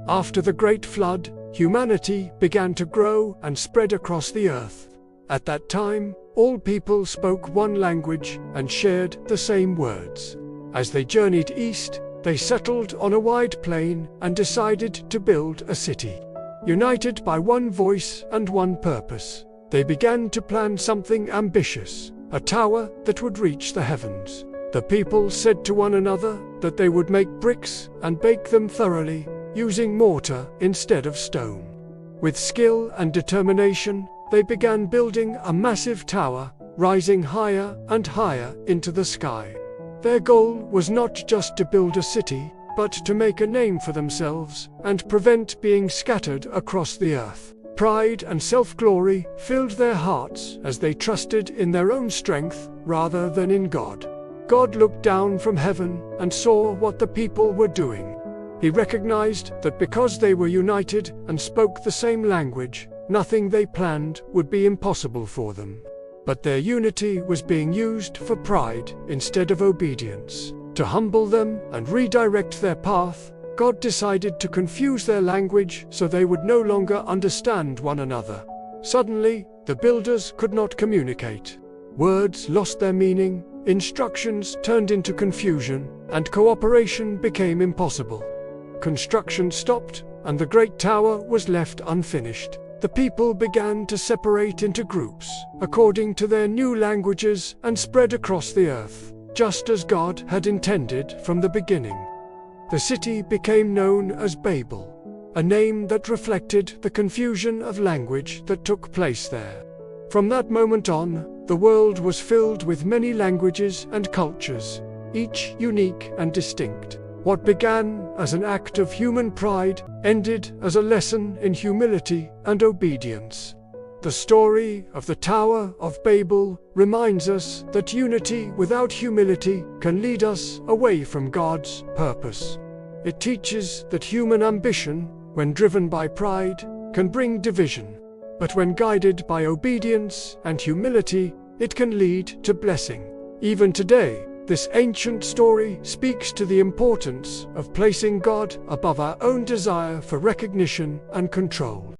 After the Great Flood, humanity began to grow and spread across the earth. At that time, all people spoke one language and shared the same words. As they journeyed east, they settled on a wide plain and decided to build a city. United by one voice and one purpose, they began to plan something ambitious, a tower that would reach the heavens. The people said to one another that they would make bricks and bake them thoroughly, using mortar instead of stone. With skill and determination, they began building a massive tower, rising higher and higher into the sky. Their goal was not just to build a city, but to make a name for themselves and prevent being scattered across the earth. Pride and self-glory filled their hearts as they trusted in their own strength rather than in God. God looked down from heaven and saw what the people were doing. He recognized that because they were united and spoke the same language, nothing they planned would be impossible for them. But their unity was being used for pride instead of obedience. To humble them and redirect their path, God decided to confuse their language so they would no longer understand one another. Suddenly, the builders could not communicate. Words lost their meaning, instructions turned into confusion, and cooperation became impossible. Construction stopped, and the great tower was left unfinished. The people began to separate into groups, according to their new languages, and spread across the earth, just as God had intended from the beginning. The city became known as Babel, a name that reflected the confusion of language that took place there. From that moment on, the world was filled with many languages and cultures, each unique and distinct. What began as an act of human pride ended as a lesson in humility and obedience. The story of the Tower of Babel reminds us that unity without humility can lead us away from God's purpose. It teaches that human ambition, when driven by pride, can bring division. But when guided by obedience and humility, it can lead to blessing. Even today, this ancient story speaks to the importance of placing God above our own desire for recognition and control.